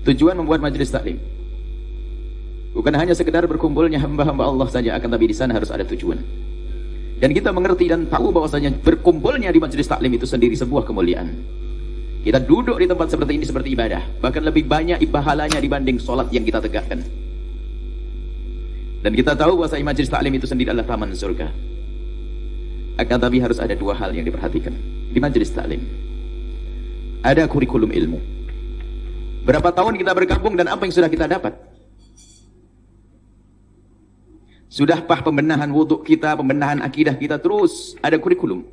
Tujuan membuat majelis taklim bukan hanya sekedar berkumpulnya hamba-hamba Allah saja, akan tapi di sana harus ada tujuan. Dan kita mengerti dan tahu bahwasanya berkumpulnya di majelis taklim itu sendiri sebuah kemuliaan. Kita duduk di tempat seperti ini seperti ibadah, bahkan lebih banyak pahalanya dibanding sholat yang kita tegakkan. Dan kita tahu bahwasanya majelis taklim itu sendiri adalah taman surga. Akan tapi harus ada dua hal yang diperhatikan di majelis taklim. Ada kurikulum ilmu. Berapa tahun kita bergabung dan apa yang sudah kita dapat? Sudah pembenahan wudhu kita, pembenahan akidah kita, terus ada kurikulum.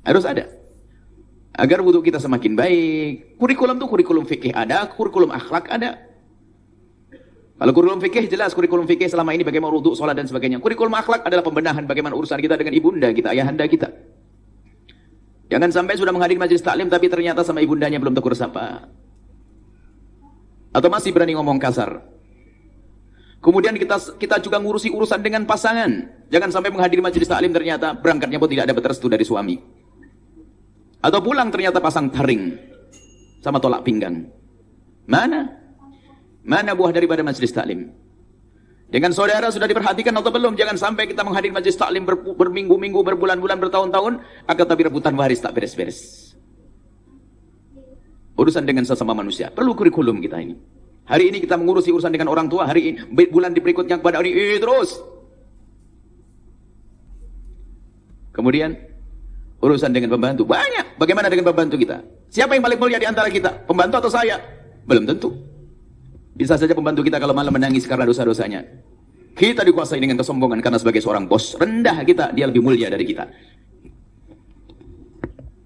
Harus ada. Agar wudhu kita semakin baik. Kurikulum itu kurikulum fikih ada, kurikulum akhlak ada. Kalau kurikulum fikih jelas, kurikulum fikih selama ini bagaimana wudhu, sholat dan sebagainya. Kurikulum akhlak adalah pembenahan bagaimana urusan kita dengan ibunda kita, ayahanda kita. Jangan sampai sudah menghadiri majelis taklim tapi ternyata sama ibundanya belum tegur sapa. Atau masih berani ngomong kasar. Kemudian kita juga ngurusi urusan dengan pasangan. Jangan sampai menghadiri majelis taklim ternyata berangkatnya pun tidak dapat restu dari suami. Atau pulang ternyata pasang taring sama tolak pinggang. Mana buah daripada majelis taklim? Dengan saudara sudah diperhatikan atau belum? Jangan sampai kita menghadiri majelis taklim berminggu-minggu, berbulan-bulan, bertahun-tahun, akan tapi rebutan waris tak beres-beres. Urusan dengan sesama manusia perlu kurikulum kita ini. Hari ini kita mengurusi urusan dengan orang tua, hari ini bulan berikutnya kepada hari ini terus. Kemudian urusan dengan pembantu banyak. Bagaimana dengan pembantu kita? Siapa yang paling mulia di antara kita? Pembantu atau saya? Belum tentu. Bisa saja pembantu kita kalau malam menangis karena dosa-dosanya. Kita dikuasai dengan kesombongan karena sebagai seorang bos rendah kita, dia lebih mulia dari kita.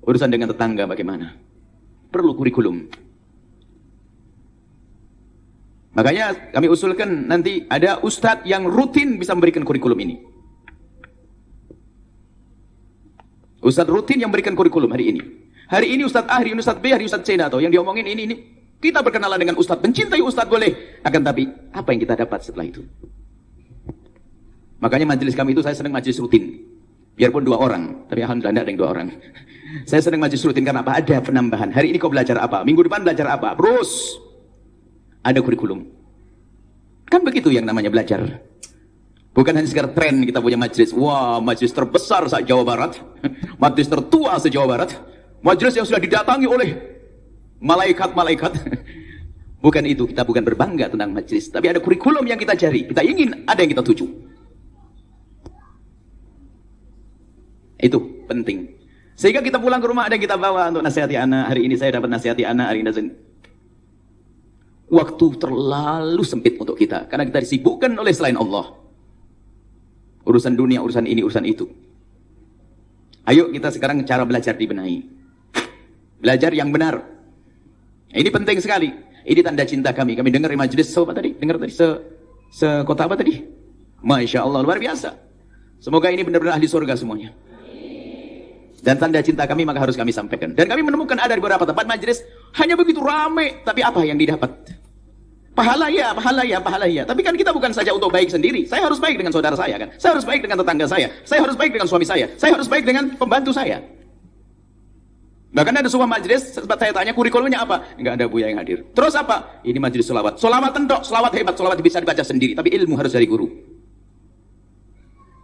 Urusan dengan tetangga bagaimana? Perlu kurikulum. Makanya kami usulkan nanti ada ustadz yang rutin bisa memberikan kurikulum ini. Ustadz rutin yang memberikan kurikulum hari ini. Hari ini ustadz A, hari ini ustadz B, hari ini ustadz C, atau yang diomongin ini. Kita berkenalan dengan ustadz, mencintai ustadz boleh. Akan tapi, apa yang kita dapat setelah itu? Makanya majelis kami itu saya senang majelis rutin. Biarpun 2 orang, tapi alhamdulillah tidak ada yang 2 orang. Saya senang majelis rutin karena apa? Ada penambahan. Hari ini kau belajar apa? Minggu depan belajar apa? Terus ada kurikulum. Kan begitu yang namanya belajar. Bukan hanya sekedar tren kita punya majelis. Wah, majelis terbesar se-Jawa Barat. Majelis tertua se-Jawa Barat. Majelis yang sudah didatangi oleh malaikat-malaikat. Bukan itu, kita bukan berbangga tentang majelis, tapi ada kurikulum yang kita cari, kita ingin ada yang kita tuju. Itu penting. Sehingga kita pulang ke rumah ada yang kita bawa untuk nasihati anak. Hari ini saya dapat nasihati anak, hari ini waktu terlalu sempit untuk kita karena kita disibukkan oleh selain Allah. Urusan dunia, urusan ini, urusan itu. Ayo kita sekarang cara belajar dibenahi. Belajar yang benar. Ini penting sekali. Ini tanda cinta kami. Kami dengar di majelis apa tadi? Dengar tadi sekota apa tadi? Masya Allah, luar biasa. Semoga ini benar-benar ahli surga semuanya. Dan tanda cinta kami maka harus kami sampaikan. Dan kami menemukan ada di beberapa tempat majelis hanya begitu ramai, tapi apa yang didapat? Pahala ya. Tapi kan kita bukan saja untuk baik sendiri. Saya harus baik dengan saudara saya kan. Saya harus baik dengan tetangga saya. Saya harus baik dengan suami saya. Saya harus baik dengan pembantu saya. Bahkan ada sebuah majelis, sempat saya tanya kurikulumnya apa? Enggak ada Buya yang hadir. Terus apa? Ini majelis selawat. Selawat tentok, selawat hebat, selawat bisa dibaca sendiri. Tapi ilmu harus dari guru.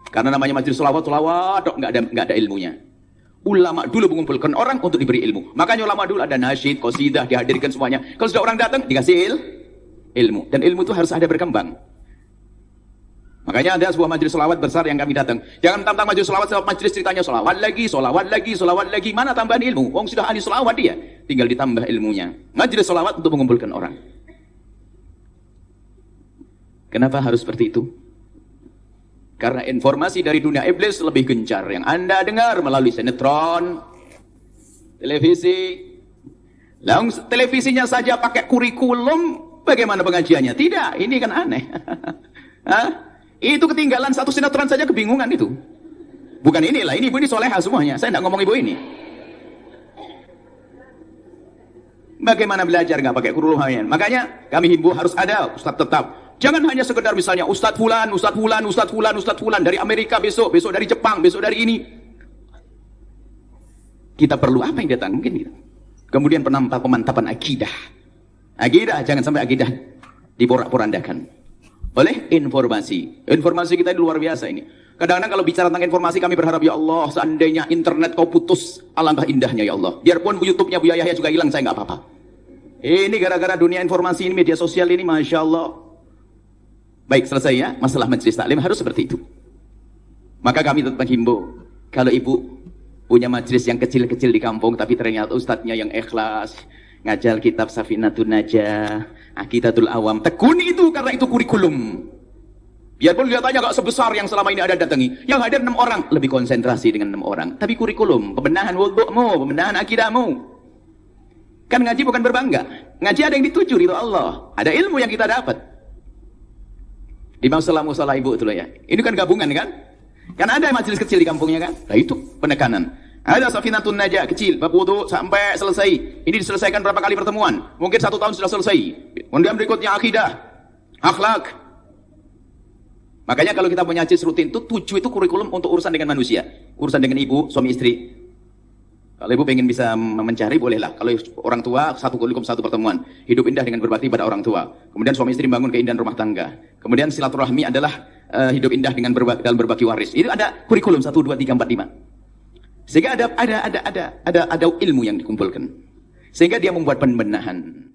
Karena namanya majelis selawat, dok, enggak ada ilmunya. Ulama dulu mengumpulkan orang untuk diberi ilmu. Makanya ulama dulu ada nasyid, qasidah, dihadirkan semuanya. Kalau sudah orang datang, dikasih ilmu. Dan ilmu itu harus ada berkembang. Makanya ada sebuah majelis selawat besar yang kami datang. Jangan tentang majelis selawat, majelis ceritanya selawat lagi. Mana tambahan ilmu? Wong sudah ahli selawat dia. Tinggal ditambah ilmunya. Majelis selawat untuk mengumpulkan orang. Kenapa harus seperti itu? Karena informasi dari dunia iblis lebih gencar. Yang Anda dengar melalui sinetron, televisi. Langsung televisinya saja pakai kurikulum, bagaimana pengajiannya? Tidak, ini kan aneh. Hah? Itu ketinggalan satu sinetron saja kebingungan itu. Bukan inilah, ini ibu ini soleha semuanya. Saya tidak ngomong ibu ini. Bagaimana belajar nggak pakai kurikulum? Makanya kami himbau harus ada ustadz tetap. Jangan hanya sekedar misalnya ustadz fulan dari Amerika besok dari Jepang, besok dari ini. Kita perlu apa yang datang? Mungkin gitu. Kemudian pemantapan akidah. Akidah, jangan sampai akidah diporak-porandakan oleh informasi. Informasi kita ini luar biasa ini. Kadang-kadang kalau bicara tentang informasi kami berharap, ya Allah, seandainya internet kau putus, alangkah indahnya ya Allah. Biarpun YouTube-nya Buya Yahya juga hilang, saya nggak apa-apa. Ini gara-gara dunia informasi ini, media sosial ini, Masya Allah. Baik, selesai ya. Masalah majelis taklim harus seperti itu. Maka kami tetap menghimbau, kalau ibu punya majelis yang kecil-kecil di kampung, tapi ternyata ustadznya yang ikhlas, ngajar kitab Safinatun Najah, Aqidatul Awam, tekuni itu karena itu kurikulum. Biarpun kelihatannya gak sebesar yang selama ini ada datangi, yang hadir 6 orang, lebih konsentrasi dengan 6 orang. Tapi kurikulum, pembenahan wudhu'mu, pembenahan akidahmu. Kan ngaji bukan berbangga, ngaji ada yang dituju ridho Allah, ada ilmu yang kita dapat. Di musola ibu itu loh ya. Ini kan gabungan kan? Kan ada majelis kecil di kampungnya kan? Nah itu penekanan. Ada Safinatun Najah kecil, bab wudu sampai selesai. Ini diselesaikan berapa kali pertemuan? Mungkin 1 tahun sudah selesai. Kemudian berikutnya akidah, akhlak. Makanya kalau kita punya majelis rutin itu 7 itu kurikulum untuk urusan dengan manusia. Urusan dengan ibu, suami istri. Kalau ibu pengen bisa mencari, bolehlah. Kalau orang tua, 1 kurikulum 1 pertemuan. Hidup indah dengan berbakti pada orang tua. Kemudian suami istri bangun keindahan rumah tangga. Kemudian silaturahmi adalah hidup indah dengan dalam berbagi waris. Itu ada kurikulum 1, 2, 3, 4, 5. Sehingga ada ilmu yang dikumpulkan. Sehingga dia membuat pembenahan.